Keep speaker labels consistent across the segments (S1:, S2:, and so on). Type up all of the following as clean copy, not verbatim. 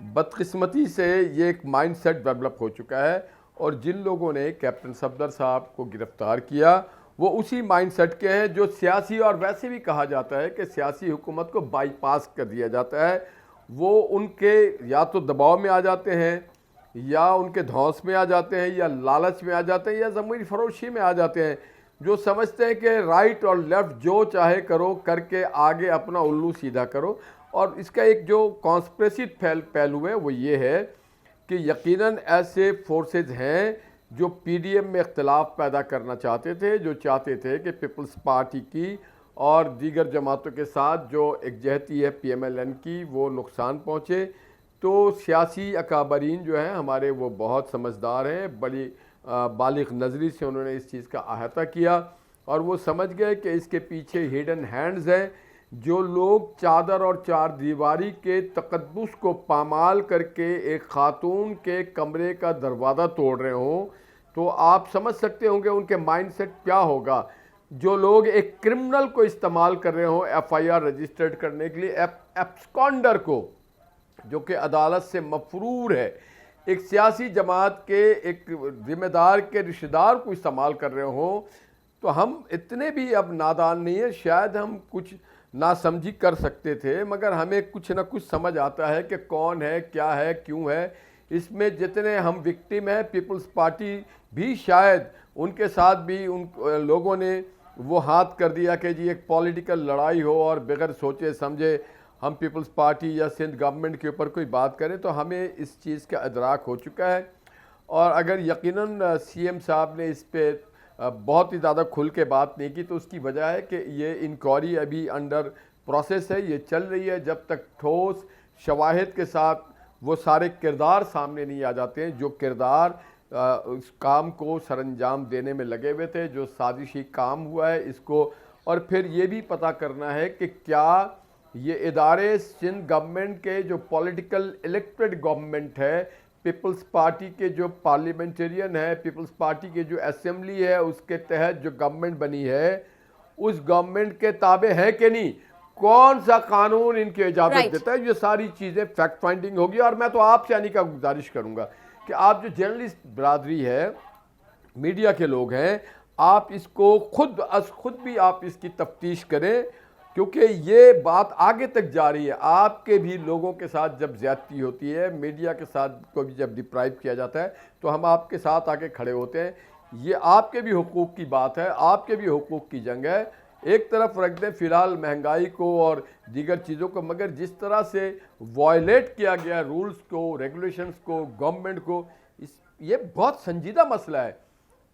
S1: بدقسمتی سے یہ ایک مائنڈ سیٹ ڈیولپ ہو چکا ہے، اور جن لوگوں نے کیپٹن صفدر صاحب کو گرفتار کیا وہ اسی مائنڈ سیٹ کے ہیں جو سیاسی، اور ویسے بھی کہا جاتا ہے کہ سیاسی حکومت کو بائی پاس کر دیا جاتا ہے. وہ ان کے یا تو دباؤ میں آ جاتے ہیں، یا ان کے دھونس میں آ جاتے ہیں، یا لالچ میں آ جاتے ہیں، یا ضمیر فروشی میں آ جاتے ہیں، جو سمجھتے ہیں کہ رائٹ اور لیفٹ جو چاہے کرو کر کے آگے اپنا الو سیدھا کرو. اور اس کا ایک جو کانسپریسی پہلو ہے وہ یہ ہے کہ یقیناً ایسے فورسز ہیں جو پی ڈی ایم میں اختلاف پیدا کرنا چاہتے تھے، جو چاہتے تھے کہ پیپلز پارٹی کی اور دیگر جماعتوں کے ساتھ جو یکجہتی ہے پی ایم ایل این کی وہ نقصان پہنچے. تو سیاسی اکابرین جو ہیں ہمارے وہ بہت سمجھدار ہیں، بڑی بالغ نظری سے انہوں نے اس چیز کا احاطہ کیا، اور وہ سمجھ گئے کہ اس کے پیچھے ہڈن ہینڈز ہیں. جو لوگ چادر اور چار دیواری کے تقدس کو پامال کر کے ایک خاتون کے کمرے کا دروازہ توڑ رہے ہوں، تو آپ سمجھ سکتے ہوں گے ان کے مائنڈ سیٹ کیا ہوگا. جو لوگ ایک کرمنل کو استعمال کر رہے ہوں ایف آئی آر رجسٹرڈ کرنے کے لیے، ایبسکانڈر کو جو کہ عدالت سے مفرور ہے، ایک سیاسی جماعت کے ایک ذمہ دار کے رشتہ دار کو استعمال کر رہے ہوں، تو ہم اتنے بھی اب نادان نہیں ہیں. شاید ہم کچھ ناسمجھی کر سکتے تھے، مگر ہمیں کچھ نہ کچھ سمجھ آتا ہے کہ کون ہے، کیا ہے، کیوں ہے. اس میں جتنے ہم وکٹم ہیں، پیپلز پارٹی بھی شاید ان کے ساتھ بھی ان لوگوں نے وہ ہاتھ کر دیا کہ جی ایک پولیٹیکل لڑائی ہو اور بغیر سوچے سمجھے ہم پیپلز پارٹی یا سندھ گورنمنٹ کے اوپر کوئی بات کریں، تو ہمیں اس چیز کا ادراک ہو چکا ہے. اور اگر یقیناً سی ایم صاحب نے اس پہ بہت ہی زیادہ کھل کے بات نہیں کی، تو اس کی وجہ ہے کہ یہ انکوائری ابھی انڈر پروسیس ہے، یہ چل رہی ہے. جب تک ٹھوس شواہد کے ساتھ وہ سارے کردار سامنے نہیں آ جاتے ہیں جو کردار اس کام کو سر انجام دینے میں لگے ہوئے تھے، جو سازشی کام ہوا ہے اس کو. اور پھر یہ بھی پتہ کرنا ہے کہ کیا یہ ادارے سندھ گورنمنٹ کے جو پولیٹیکل الیکٹڈ گورنمنٹ ہے، پیپلز پارٹی کے جو پارلیمنٹرین ہے، پیپلز پارٹی کے جو اسمبلی ہے اس کے تحت جو گورنمنٹ بنی ہے، اس گورنمنٹ کے تابع ہے کہ نہیں، کون سا قانون ان کی اجازت دیتا ہے. یہ ساری چیزیں فیکٹ فائنڈنگ ہوگی. اور میں تو آپ سے آنے کا گزارش کروں گا کہ آپ جو جرنلسٹ برادری ہے، میڈیا کے لوگ ہیں، آپ اس کو خود بھی آپ اس کی تفتیش کریں، کیونکہ یہ بات آگے تک جا رہی ہے. آپ کے بھی لوگوں کے ساتھ جب زیادتی ہوتی ہے، میڈیا کے ساتھ کو بھی جب ڈپرائیو کیا جاتا ہے، تو ہم آپ کے ساتھ آ کے کھڑے ہوتے ہیں. یہ آپ کے بھی حقوق کی بات ہے، آپ کے بھی حقوق کی جنگ ہے. ایک طرف رکھ دیں فی الحال مہنگائی کو اور دیگر چیزوں کو، مگر جس طرح سے وائلیٹ کیا گیا رولز کو، ریگولیشنز کو، گورنمنٹ کو، یہ بہت سنجیدہ مسئلہ ہے.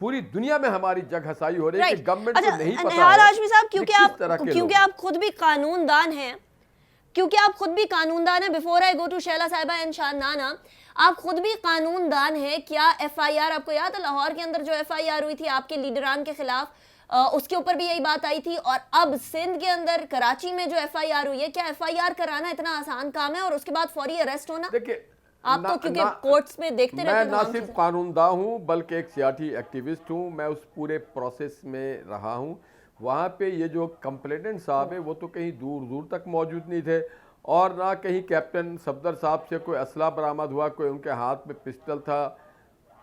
S1: پوری دنیا میں ہماری جگ ہسائی ہو رہی ہے کہ گورنمنٹ کو نہیں پتا ہے.
S2: ہاشمی صاحب، کیونکہ آپ خود بھی قانون دان ہیں، before I go to Sheila صاحبہ اینڈ شادنانہ، آپ خود بھی قانون دان ہیں. کیا ایف آئی آر، آپ کو یاد ہے لاہور کے اندر جو ایف آئی آر ہوئی تھی آپ کے لیڈران کے خلاف، اس کے اوپر بھی یہی بات آئی تھی، اور اب سندھ کے اندر کراچی میں جو ایف آئی آر ہوئی ہے، کیا ایف آئی آر کرانا اتنا آسان کام ہے اور اس کے بعد فوری اریسٹ ہونا؟
S1: دیکھیں،
S2: آپ تو کیونکہ کورٹس میں دیکھتے رہتے ہیں.
S1: میں نہ صرف قانون داں ہوں بلکہ ایک سیاسی ایکٹیوسٹ ہوں. میں اس پورے پروسیس میں رہا ہوں. وہاں پہ یہ جو کمپلیننٹ صاحب ہیں وہ تو کہیں دور تک موجود نہیں تھے، اور نہ کہیں کیپٹن صفدر صاحب سے کوئی اسلحہ برآمد ہوا، کوئی ان کے ہاتھ میں پسٹل تھا.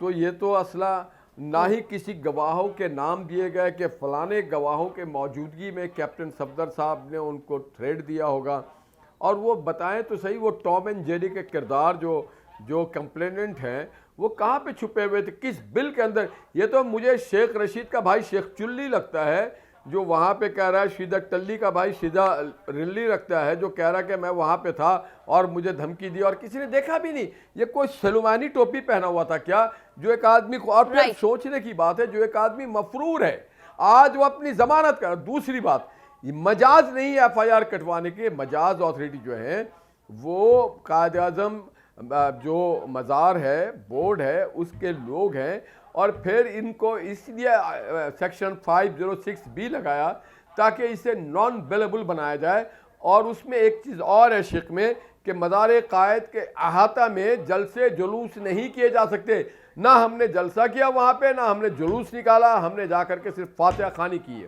S1: تو یہ تو اسلحہ نہ ہی کسی گواہوں کے نام دیے گئے کہ فلانے گواہوں کے موجودگی میں کیپٹن صفدر صاحب نے ان کو تھریٹ دیا ہوگا. اور وہ بتائیں تو صحیح، وہ ٹام اینڈ جیری کے کردار جو کمپلیننٹ ہیں وہ کہاں پہ چھپے ہوئے تھے، کس بل کے اندر؟ یہ تو مجھے شیخ رشید کا بھائی شیخ چلی لگتا ہے جو وہاں پہ کہہ رہا ہے، شیدہ ٹلی کا بھائی شیدہ رلی رکھتا ہے جو کہہ رہا ہے کہ میں وہاں پہ تھا اور مجھے دھمکی دی اور کسی نے دیکھا بھی نہیں. یہ کوئی سلیمانی ٹوپی پہنا ہوا تھا کیا جو ایک آدمی کو، اور پھر سوچنے کی بات ہے جو ایک آدمی مفرور ہے آج وہ اپنی ضمانت کر. دوسری بات، یہ مجاز نہیں ہے ایف آئی آر کٹوانے کے. مجاز اتھارٹی جو ہے وہ قائد اعظم جو مزار ہے، بورڈ ہے، اس کے لوگ ہیں، اور پھر ان کو اس لیے سیکشن 506 بھی لگایا تاکہ اسے نان بیلیبل بنایا جائے. اور اس میں ایک چیز اور ہے شک میں کہ مزار قائد کے احاطہ میں جلسے جلوس نہیں کیے جا سکتے. نہ ہم نے جلسہ کیا وہاں پہ، نہ ہم نے جلوس نکالا، ہم نے جا کر کے صرف فاتحہ خوانی کی ہے.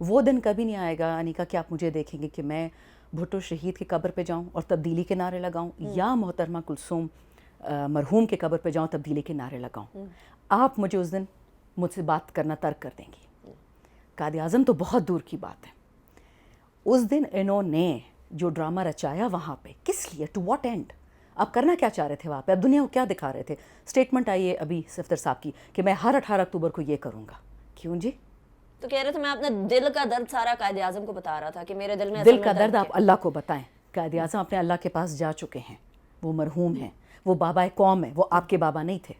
S3: وہ دن کبھی نہیں آئے گا انیکا کہ آپ مجھے دیکھیں گے کہ میں بھٹو شہید کی قبر پہ جاؤں اور تبدیلی کے نعرے لگاؤں یا محترمہ کلثوم مرحوم کے قبر پہ جاؤں تبدیلی کے نعرے لگاؤں. آپ مجھے اس دن مجھ سے بات کرنا ترک کر دیں گی. قائد اعظم تو بہت دور کی بات ہے. اس دن انہوں نے جو ڈرامہ رچایا وہاں پہ کس لیے, ٹو واٹ اینڈ, آپ کرنا کیا چاہ رہے تھے وہاں پہ, آپ دنیا کو کیا دکھا رہے تھے؟ اسٹیٹمنٹ آئی ہے ابھی صفدر صاحب کی کہ میں ہر 18 اکتوبر کو یہ کروں گا. کیوں جی؟
S2: تو کہہ رہے تھے میں اپنے دل کا درد سارا قائد اعظم کو بتا رہا تھا کہ میرے دل میں
S3: دل کا درد آپ اللہ کو بتائیں. قائد اعظم اپنے اللہ کے پاس جا چکے ہیں, وہ مرحوم ہیں, وہ بابا قوم ہے, وہ آپ کے بابا نہیں تھے.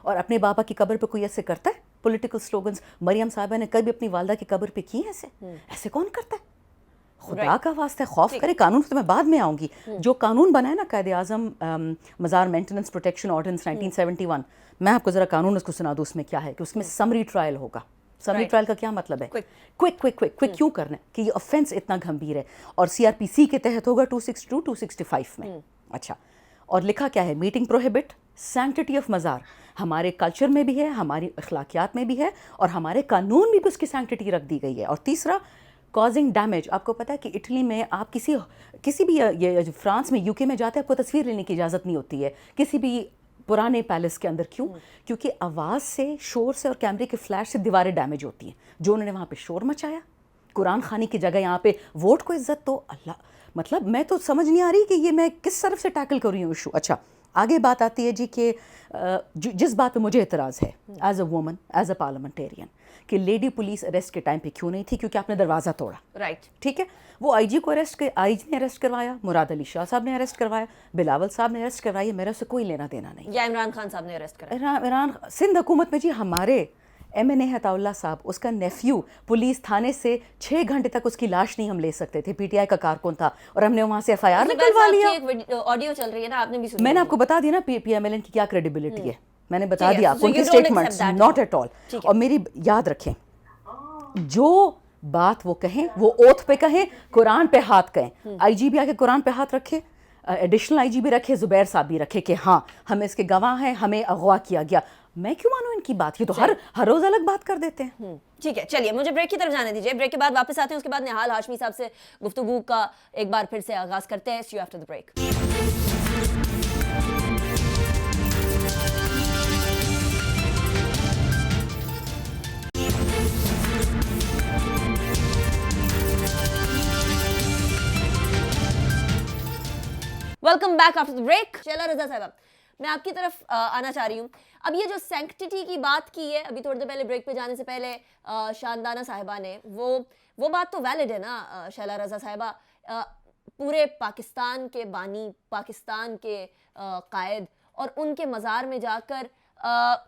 S3: اور اپنے بابا کی قبر پہ کوئی ایسے کرتا ہے پولیٹیکل سلوگنز؟ مریم صاحبہ نے کبھی اپنی والدہ کی قبر پہ کی ایسے کون کرتا ہے؟ خدا کا واسطہ خوف کرے. قانون تو میں بعد میں آؤں گی. جو قانون بنا ہے نا قائد اعظم مزار مینٹیننس پروٹیکشن آرڈیننس 1971, میں آپ کو ذرا قانون اس کو سنا دوں. اس میں کیا ہے کہ اس میں سمری ٹرائل ہوگا. سمری ٹرائل کا کیا مطلب ہے؟ کوئک کیوں کرنا ہے کہ یہ آفینس اتنا گھمبیر ہے, اور سی آر پی سی کے تحت ہوگا 262 265 میں. اچھا, اور لکھا کیا ہے؟ میٹنگ پروہیبٹ, سینکٹیٹی آف مزار. ہمارے کلچر میں بھی ہے, ہماری اخلاقیات میں بھی ہے, اور ہمارے قانون میں بھی اس کی سینکٹیٹی رکھ دی گئی ہے. اور تیسرا کازنگ ڈیمیج. آپ کو پتہ ہے کہ اٹلی میں آپ کسی بھی یہ فرانس میں, یو کے میں جاتے ہیں, آپ کو تصویر لینے کی اجازت نہیں ہوتی ہے کسی بھی پرانے پیلس کے اندر. کیوں؟ کیونکہ آواز سے, شور سے اور کیمرے کے فلیش سے دیواریں ڈیمیج ہوتی ہیں. جو انہوں نے وہاں پہ شور مچایا, قرآن خوانی کی جگہ یہاں پہ ووٹ کو عزت, تو اللہ, مطلب میں تو سمجھ نہیں آ رہی کہ یہ میں کس طرف سے ٹیکل کر رہی ہوں ایشو. اچھا, آگے بات آتی ہے جی کہ جس بات پہ مجھے اعتراض ہے as a woman, as a parliamentarian, کہ لیڈی پولیس اریسٹ کے ٹائم پہ کیوں نہیں تھی؟ کیونکہ آپ نے دروازہ توڑا.
S2: رائٹ,
S3: ٹھیک ہے. وہ آئی جی کو آئی جی نے اریسٹ کروایا, مراد علی شاہ صاحب نے اریسٹ کروایا, بلاول صاحب نے اریسٹ کروائی, میرا اس سے کوئی لینا دینا نہیں.
S2: یا عمران خان صاحب نے اریسٹ کرا.
S3: عمران سندھ حکومت میں جی ہمارے ایم این اے عطا اللہ صاحب, اس کا نیفیو پولیس تھانے سے 6 گھنٹے تک اس کی لاش نہیں ہم لے سکتے تھے. پی ٹی آئی کا کارکن تھا اور ہم نے وہاں سے ایف آئی آر نکلوا لیا.
S2: ایک آڈیو چل رہی ہے نا, آپ نے بھی سنی.
S3: میں نے آپ کو بتا دیا نا پی ایم ایل این کی کیا کریڈیبلٹی ہے, میں نے بتا دیا آپ کو ان کے اسٹیٹمنٹس, ناٹ ایٹ آل. اور میری یاد رکھیں, جو بات وہ کہیں وہ اوتھ پہ کہیں, قرآن پہ ہاتھ کہیں. آئی جی بھی آ کے قرآن پہ ہاتھ رکھے, ایڈیشنل آئی جی بھی رکھے, زبیر صاحب بھی رکھے کہ ہاں ہم اس کے گواہ ہیں, ہمیں اغوا کیا گیا. میں کیوں مانوں ان کی بات؟ یہ تو ہر روز الگ بات کر دیتے ہیں.
S2: ٹھیک ہے, چلیے مجھے بریک کی طرف جانے دیجیے. بریک کے بعد واپس آتے ہیں, اس کے بعد نہال ہاشمی صاحب سے گفتگو کا ایک بار پھر سے آغاز کرتے ہیں. See you after the break. Welcome back after the break. Sheila Raza صاحبہ, میں آپ کی طرف آنا چاہ رہی ہوں. اب یہ جو سینکٹیٹی کی بات کی ہے ابھی تھوڑی دیر پہلے بریک پہ جانے سے پہلے شاندانہ صاحبہ نے, وہ بات تو ویلڈ ہے نا شیلا رضا صاحبہ. پورے پاکستان کے بانی, پاکستان کے قائد, اور ان کے مزار میں جا کر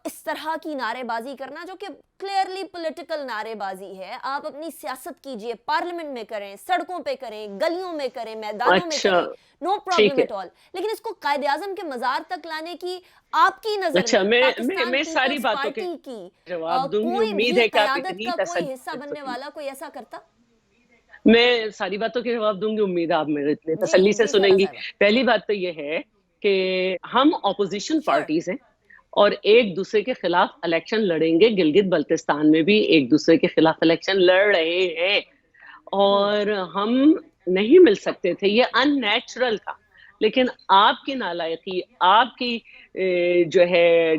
S2: اس طرح کی نعرے بازی کرنا جو کہ کلیئرلی پولیٹیکل نعرے بازی ہے. آپ اپنی سیاست کیجئے, پارلیمنٹ میں کریں, سڑکوں پہ کریں, گلیوں میں کریں, میدانوں میں کریں, نو پرابلم ایٹ آل. لیکن اس کو قائد اعظم کے مزار تک لانے کی آپ کی نظر
S4: میں ساری باتوں کے جواب دوں گی. امید ہے کہ آپ اتنی
S2: کوئی حصہ بننے والا کوئی ایسا کرتا؟
S4: میں ساری باتوں کے جواب دوں گی, امید ہے آپ میرے اتنے تسلی سے سنیں گی. پہلی بات تو یہ ہے کہ ہم اپوزیشن پارٹیز ہیں اور ایک دوسرے کے خلاف الیکشن لڑیں گے. گلگت بلتستان میں بھی ایک دوسرے کے خلاف الیکشن لڑ رہے ہیں اور ہم نہیں مل سکتے تھے, یہ ان نیچرل تھا. لیکن آپ کی نالائقی, آپ کی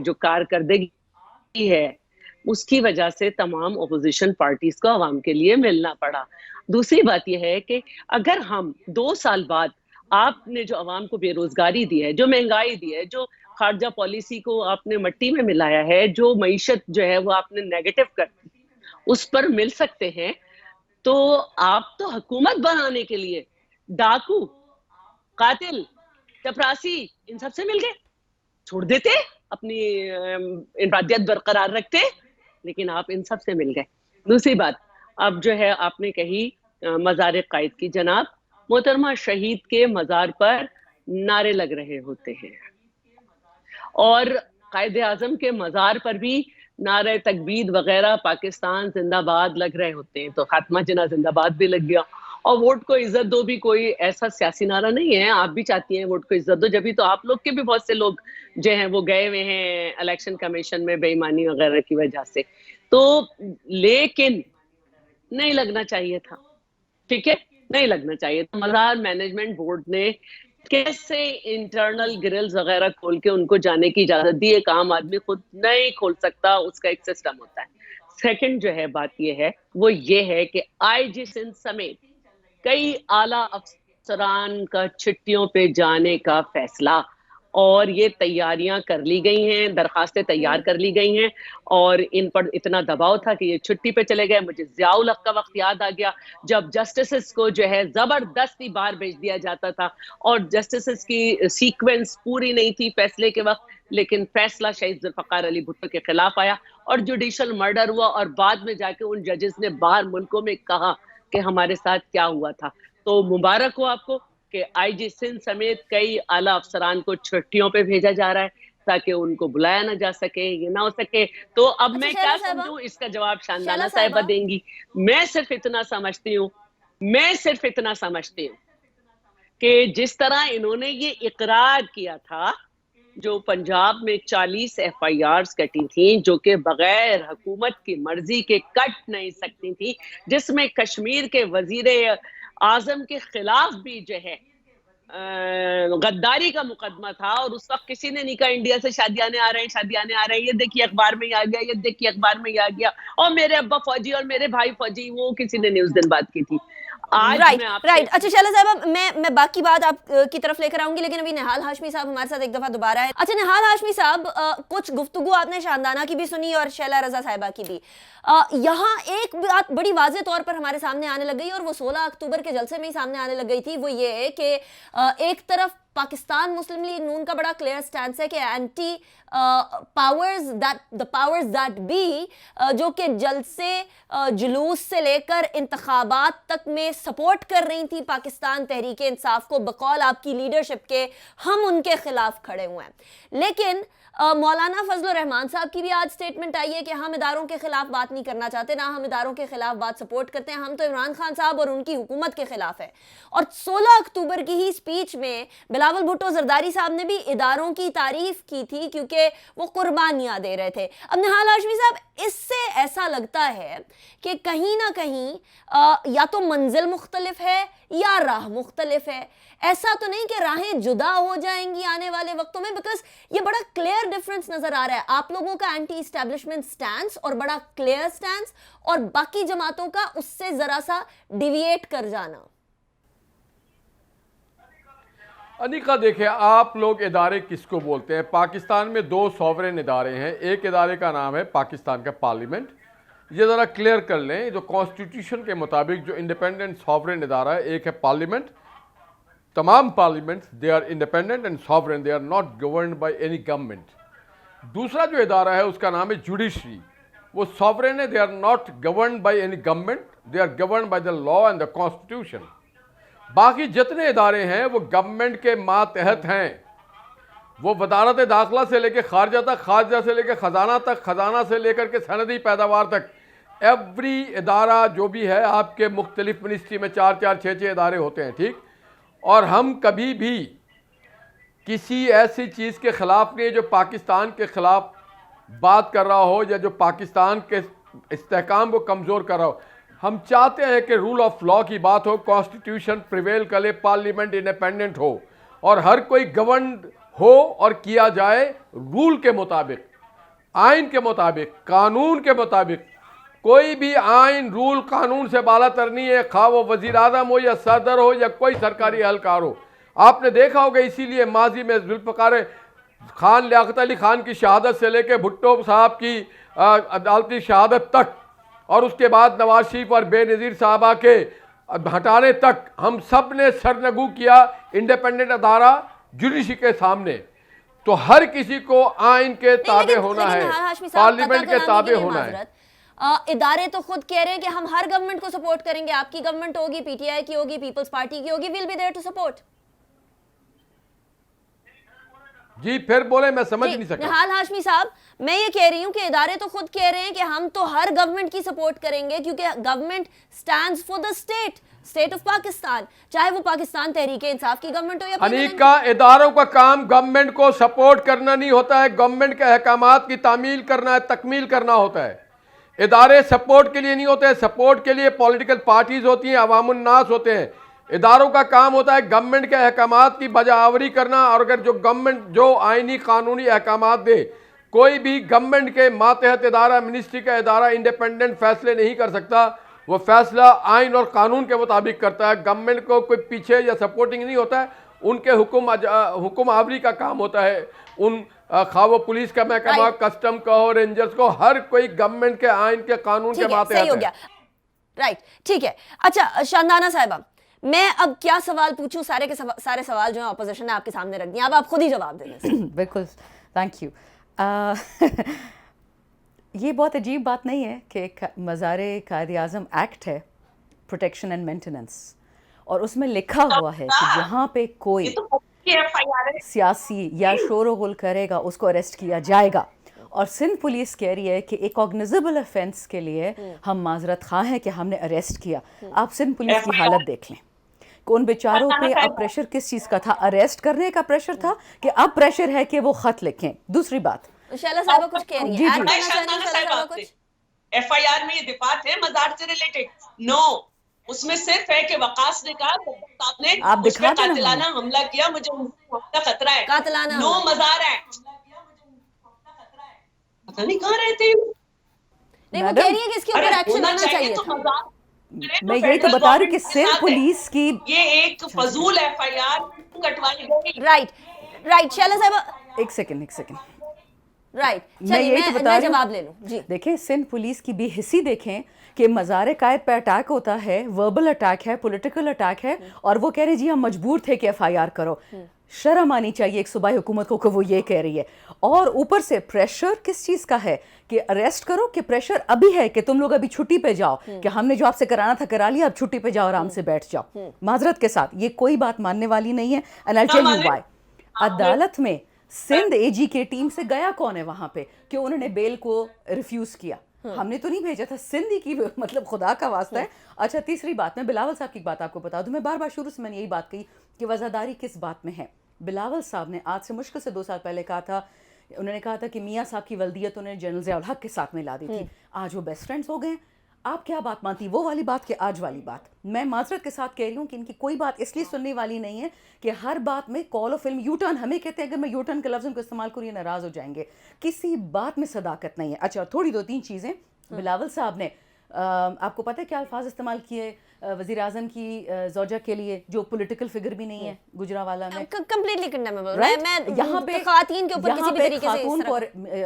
S4: جو کارکردگی ہے, اس کی وجہ سے تمام اپوزیشن پارٹیز کو عوام کے لیے ملنا پڑا. دوسری بات یہ ہے کہ اگر ہم 2 سال بعد آپ نے جو عوام کو بے روزگاری دی ہے, جو مہنگائی دی ہے, جو خارجہ پالیسی کو آپ نے مٹی میں ملایا ہے, جو معیشت جو ہے وہ آپ نے نیگیٹو کر دی, اس پر مل سکتے ہیں, تو آپ تو حکومت بنانے کے لیے ڈاکو, قاتل, چپراسی ان سب سے مل گئے. چھوڑ دیتے, اپنی انفرادیت برقرار رکھتے, لیکن آپ ان سب سے مل گئے. دوسری بات اب جو ہے آپ نے کہی مزار قائد کی, جناب محترمہ شہید کے مزار پر نعرے لگ رہے ہوتے ہیں اور قائد اعظم کے مزار پر بھی نعرہ تکبیر وغیرہ پاکستان زندہ باد لگ رہے ہوتے ہیں. تو خاتمہ جناح زندہ باد بھی لگ گیا. اور ووٹ کو عزت دو بھی کوئی ایسا سیاسی نعرہ نہیں ہے. آپ بھی چاہتی ہیں ووٹ کو عزت دو, جبھی تو آپ لوگ کے بھی بہت سے لوگ جو ہیں وہ گئے ہوئے ہیں الیکشن کمیشن میں بے ایمانی وغیرہ کی وجہ سے. تو لیکن نہیں لگنا چاہیے تھا, ٹھیک ہے, نہیں لگنا چاہیے تھا. مزار مینجمنٹ بورڈ نے کیسے انٹرنل گرلز وغیرہ کھول کے ان کو جانے کی اجازت دی؟ ایک عام آدمی خود نہیں کھول سکتا, اس کا ایک سسٹم ہوتا ہے. سیکنڈ جو ہے بات یہ ہے, وہ یہ ہے کہ آئی جی سندھ سمیت کئی اعلیٰ افسران کا چھٹیوں پہ جانے کا فیصلہ, اور یہ تیاریاں کر لی گئی ہیں, درخواستیں تیار کر لی گئی ہیں, اور ان پر اتنا دباؤ تھا کہ یہ چھٹی پہ چلے گئے. مجھے ضیاء الحق کا وقت یاد آ گیا جب جسٹسز کو جو ہے زبردستی باہر بھیج دیا جاتا تھا, اور جسٹسز کی سیکوینس پوری نہیں تھی فیصلے کے وقت, لیکن فیصلہ شہید ذوالفقار علی بھٹو کے خلاف آیا اور جوڈیشل مرڈر ہوا, اور بعد میں جا کے ان ججز نے باہر ملکوں میں کہا کہ ہمارے ساتھ کیا ہوا تھا. تو مبارک ہو آپ کو کہ آئی جی سندھ سمیت کئی اعلیٰ افسران کو چھٹیوں پہ بھیجا جا رہا ہے تاکہ ان کو بلایا نہ جا سکے, یہ نہ ہو سکے. تو اب میں کیا سمجھوں, اس کا جواب شاندانہ صاحبہ دیں گی. میں صرف اتنا سمجھتی ہوں کہ جس طرح انہوں نے یہ اقرار کیا تھا, جو پنجاب میں 40 ایف آئی آرز کٹی تھیں جو کہ بغیر حکومت کی مرضی کے کٹ نہیں سکتی تھی, جس میں کشمیر کے وزیر اعظم کے خلاف بھی جو ہے غداری کا مقدمہ تھا, اور اس وقت کسی نے نہیں کہا انڈیا سے شادی آنے آ رہے ہیں, یہ دیکھیے اخبار میں ہی آ گیا, اور میرے ابا فوجی اور میرے بھائی فوجی, وہ کسی نے نہیں اس دن بات کی تھی.
S2: رائٹ. اچھا شیلا صاحبہ, میں باقی بات آپ کی طرف لے کر آؤں گی, لیکن ابھی نہال ہاشمی صاحب ہمارے ساتھ ایک دفعہ دوبارہ ہے. اچھا نہال ہاشمی صاحب, کچھ گفتگو آپ نے شاندانہ کی بھی سنی اور شیلا رضا صاحبہ کی بھی. یہاں ایک بات بڑی واضح طور پر ہمارے سامنے آنے لگ گئی, اور وہ 16 اکتوبر کے جلسے میں ہی سامنے آنے لگ گئی تھی. وہ یہ ہے کہ ایک طرف پاکستان مسلم لیگ نون کا بڑا کلیئر سٹینس ہے کہ اینٹی پاورز دیٹ بی, جو کہ جلسے جلوس سے لے کر انتخابات تک میں سپورٹ کر رہی تھی پاکستان تحریک انصاف کو, بقول آپ کی لیڈرشپ کے ہم ان کے خلاف کھڑے ہوئے ہیں. لیکن مولانا فضل الرحمان صاحب کی بھی آج سٹیٹمنٹ آئی ہے کہ ہم اداروں کے خلاف بات نہیں کرنا چاہتے, نہ ہم اداروں کے خلاف بات سپورٹ کرتے ہیں, ہم تو عمران خان صاحب اور ان کی حکومت کے خلاف ہے. اور 16 اکتوبر کی ہی سپیچ میں بلاول بھٹو زرداری صاحب نے بھی اداروں کی تعریف کی تھی کیونکہ وہ قربانیاں دے رہے تھے. اب نہال ہاشمی صاحب, اس سے ایسا لگتا ہے کہ کہیں نہ کہیں یا تو منزل مختلف ہے یا راہ مختلف ہے. ایسا تو نہیں کہ راہیں جدا ہو جائیں گی آنے والے وقتوں میں, بیکاز یہ بڑا کلیئر ڈیفرنس نظر آ رہا ہے. آپ لوگوں کا اینٹی اسٹیبلشمنٹ سٹینس اور بڑا کلیئر سٹینس, اور باقی جماعتوں کا اس سے ذرا سا ڈیویٹ کر جانا.
S1: انیکا دیکھیں, آپ لوگ ادارے کس کو بولتے ہیں؟ پاکستان میں 2 سوورن ادارے ہیں. ایک ادارے کا نام ہے پاکستان کا پارلیمنٹ. یہ ذرا کلیئر کر لیں, جو کانسٹیٹیوشن کے مطابق جو انڈیپینڈنٹ سوورن ادارہ ہے, ایک ہے پارلیمنٹ. تمام parliaments they are independent and sovereign, they are not governed by any government. دوسرا جو ادارہ ہے اس کا نام ہے جوڈیشری. وہ سوورن ہے, they are not governed by any government, they are governed by the law and the constitution. باقی جتنے ادارے ہیں وہ گورنمنٹ کے ماتحت ہیں. وہ وزارت داخلہ سے لے کے خارجہ تک, خارجہ سے لے کے خزانہ تک, خزانہ سے لے کر کے سندی پیداوار تک, ایوری ادارہ جو بھی ہے آپ کے مختلف منسٹری میں 4-4, 6-6 ادارے ہوتے ہیں, ٹھیک. اور ہم کبھی بھی کسی ایسی چیز کے خلاف نہیں جو پاکستان کے خلاف بات کر رہا ہو یا جو پاکستان کے استحکام کو کمزور کر رہا ہو. ہم چاہتے ہیں کہ رول آف لا کی بات ہو, کانسٹیٹیوشن پریویل کرے, پارلیمنٹ انڈیپینڈنٹ ہو, اور ہر کوئی گورنڈ ہو اور کیا جائے رول کے مطابق, آئین کے مطابق, قانون کے مطابق. کوئی بھی آئین رول قانون سے بالا تر نہیں ہے, خواہ وہ وزیر اعظم ہو یا صدر ہو یا کوئی سرکاری اہلکار ہو. آپ نے دیکھا ہوگا, اسی لیے ماضی میں ذوالفقار خان لیاقت علی خان کی شہادت سے لے کے بھٹو صاحب کی عدالتی شہادت تک, اور اس کے بعد نواز شریف اور بے نظیر صاحبہ کے ہٹانے تک, ہم سب نے سرنگو کیا انڈیپینڈنٹ ادارہ جوڈیشری کے سامنے. تو ہر کسی کو آئین کے تابع ہونا ہے, پارلیمنٹ کے تابع ہونا ہے.
S2: ادارے تو خود کہہ رہے ہیں کہ ہم ہر گورنمنٹ کو سپورٹ کریں گے. آپ کی گورنمنٹ ہوگی, پی ٹی آئی کی ہوگی, پیپلز پارٹی کی ہوگی, will be there to support.
S1: جی پھر بولے, میں سمجھ نہیں سکتا.
S2: نہال ہاشمی صاحب, میں یہ کہہ رہی ہوں کہ ادارے تو خود کہہ رہے ہیں کہ ہم تو ہر گورنمنٹ کی سپورٹ کریں گے, کیونکہ government stands for the state of Pakistan, چاہے وہ پاکستان تحریک انصاف کی گورنمنٹ ہو یا
S1: انیکا, اداروں کا کام گورنمنٹ کو سپورٹ کرنا نہیں ہوتا ہے, گورنمنٹ کے احکامات کی تعمیل کرنا ہے, تکمیل کرنا ہوتا ہے. ادارے سپورٹ کے لیے نہیں ہوتے ہیں, سپورٹ کے لیے پولیٹیکل پارٹیز ہوتی ہیں, عوام الناس ہوتے ہیں. اداروں کا کام ہوتا ہے گورنمنٹ کے احکامات کی بجا آوری کرنا, اور اگر جو گورنمنٹ جو آئینی قانونی احکامات دے, کوئی بھی گورنمنٹ کے ماتحت ادارہ, منسٹری کا ادارہ انڈیپینڈنٹ فیصلے نہیں کر سکتا, وہ فیصلہ آئین اور قانون کے مطابق کرتا ہے. گورنمنٹ کو کوئی پیچھے یا سپورٹنگ نہیں ہوتا ہے, ان کے حکم آوری کا کام ہوتا ہے. ان خواہ وہ پولیس کا محکمہ, کسٹم کا ہو, رینجرز کو, ہر کوئی گورنمنٹ کے آئین کے قانون کے ماتحت ہے.
S2: صحیح ہو گیا, رائٹ, ٹھیک ہے. اچھا شاندانہ صاحبہ, میں اب کیا سوال پوچھوں؟ سارے کے سارے سوال جو ہیں اپوزیشن نے آپ کے سامنے رکھ دیا, اب آپ خود ہی جواب دے دیں.
S3: بالکل, تھینک یو. یہ بہت عجیب بات نہیں ہے کہ مزار قائد اعظم ایکٹ ہے, پروٹیکشن اینڈ مینٹیننس, اور اس میں لکھا ہوا ہے کہ جہاں پہ کوئی سیاسی یا شور و غل کرے گا اس کو اریسٹ کیا جائے گا. اور سندھ پولیس کہہ رہی ہے کہ ایک آرگنائزیبل افینس کے لیے ہم معذرت خواہ ہیں کہ ہم نے اریسٹ کیا. آپ سندھ پولیس کی حالت دیکھ لیں کہ ان بیچاروں پہ اب پریشر کس چیز کا تھا, اریسٹ کرنے کا پریشر تھا کہ اب پریشر ہے کہ وہ خط لکھیں. دوسری بات,
S2: شیلا صاحبہ کچھ کہہ رہی ہیں,
S5: ایف آئی آر میں یہ دفعات ہے مزار سے ریلیٹڈ؟ نو, اس میں صرف ہے کہ وقاص نے کہا صاحب نے اس پہ قاتلانہ حملہ کیا, مجھے کا خطرہ ہے.
S2: قاتلانہ
S5: نو مزار ایکٹ, پتہ نہیں کہاں رہتے ہیں.
S2: نہیں, وہ کہہ رہی ہے کہ اس کے اوپر ایکشن ہونا چاہیے تھا.
S3: میں یہی تو بتا رہی ہوں کہ سندھ پولیس کی
S5: یہ ایک فضول ایف آئی آر کٹوائی گئی.
S2: رائٹ شیلا صاحبہ,
S3: ایک سیکنڈ,
S2: رائٹ,
S3: میں یہی تو بتا رہی
S2: جواب لے لوں. جی
S3: دیکھیں, سندھ پولیس کی بے حسی دیکھیں کہ مزار قائد پہ اٹیک ہوتا ہے, وربل اٹیک ہے, پولیٹیکل اٹیک ہے, اور وہ کہہ رہے جی ہم مجبور تھے کہ ایف آئی آر کرو. شرم آنی چاہیے ایک صوبائی حکومت کو کہ وہ یہ کہہ رہی ہے. اور اوپر سے پریشر کس چیز کا ہے کہ اریسٹ کرو, کہ پریشر ابھی ہے کہ تم لوگ ابھی چھٹی پہ جاؤ, کہ ہم نے جو آپ سے کرانا تھا کرا لیا, اب چھٹی پہ جاؤ, آرام سے بیٹھ جاؤ. معذرت کے ساتھ یہ کوئی بات ماننے والی نہیں ہے. And I tell you why. عدالت میں سندھ اے جی کے ٹیم سے گیا کون ہے وہاں پہ کہ انہوں نے بیل کو ریفیوز کیا؟ ہم نے تو نہیں بھیجا تھا, سندھی کی, مطلب خدا کا واسطہ ہے. اچھا تیسری بات, میں بلاول صاحب کی بات آپ کو بتا دوں, میں بار بار شروع سے میں نے یہی بات کہی کہ وزاداری کس بات میں ہے. بلاول صاحب نے آج سے مشکل سے 2 سال پہلے کہا تھا, انہوں نے کہا تھا کہ میاں صاحب کی ولدیت انہوں نے جنرل ضیاء الحق کے ساتھ میں لا دی تھی. آج وہ بیسٹ فرینڈز ہو گئے. آپ کیا بات مانتی, وہ والی بات کہ آج والی بات؟ میں معذرت کے ساتھ کہہ رہی ہوں کہ ان کی کوئی بات اس لیے سننے والی نہیں ہے کہ ہر بات میں کال آف فلم یو ٹرن, ہمیں کہتے ہیں اگر میں یو ٹرن کے لفظ کو استعمال کروں یہ ناراض ہو جائیں گے. کسی بات میں صداقت نہیں ہے. اچھا تھوڑی 2-3 چیزیں. بلاول صاحب نے آپ کو پتہ ہے کیا الفاظ استعمال کیے وزیر اعظم کی زوجہ کے لیے, جو پولیٹیکل فگر بھی نہیں ہے, گجراوالا میں
S2: کمپلیٹلی کنڈیمیبل.
S3: میں یہاں پہ
S2: خواتین کے اوپر کسی بھی طریقے سے
S3: خاتون کو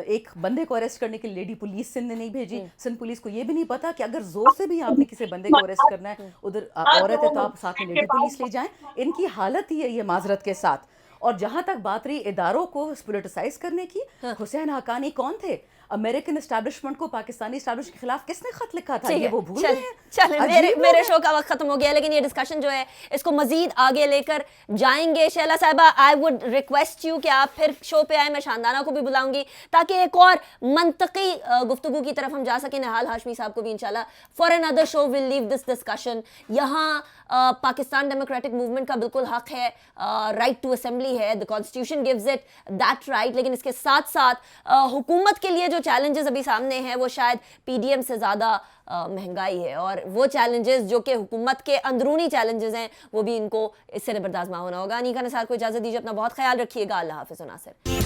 S3: ایک بندے کو اریسٹ کرنے کے لیڈی پولیس سندھ نے نہیں بھیجی. سندھ پولیس کو یہ بھی نہیں پتا کہ اگر زور سے بھی آپ نے کسی بندے کو اریسٹ کرنا ہے, ادھر عورت ہے تو آپ ساتھ میں لیڈی پولیس لے جائیں. ان کی حالت ہی ہے یہ معذرت کے ساتھ. اور جہاں تک بات رہی اداروں کو پولیٹیسائز کرنے کی, حسین حقانی کون تھے؟ امریکن اسٹیبلشمنٹ کو پاکستانی اسٹیبلشمنٹ کے خلاف کس نے خط لکھا تھا, یہ وہ بھول گئے ہیں.
S2: چلیں, میرے شو کا وقت ختم ہو گیا, لیکن یہ ڈسکشن جو ہے اس کو مزید آگے لے کر جائیں گے. شیلا صاحبہ, آئی وڈ ریکویسٹ یو کہ آپ پھر شو پہ آئیں, میں شاندانہ کو بھی بلاؤں گی تاکہ ایک اور منطقی گفتگو کی طرف ہم جا سکیں. نہال ہاشمی صاحب کو بھی انشاءاللہ for another show we'll leave this discussion. یہاں پاکستان ڈیموکریٹک موومنٹ کا بالکل حق ہے, رائٹ ٹو اسمبلی ہے, the constitution gives it that right, لیکن اس کے ساتھ ساتھ حکومت کے لیے جو چیلنجز ابھی سامنے ہیں وہ شاید پی ڈی ایم سے زیادہ مہنگائی ہے, اور وہ چیلنجز جو کہ حکومت کے اندرونی چیلنجز ہیں وہ بھی ان کو اس سے نبرداز نہ ہونا ہوگا. انیکا نثار کو اجازت دیجیے, اپنا بہت خیال رکھیے گا. اللہ حافظ. ناصر.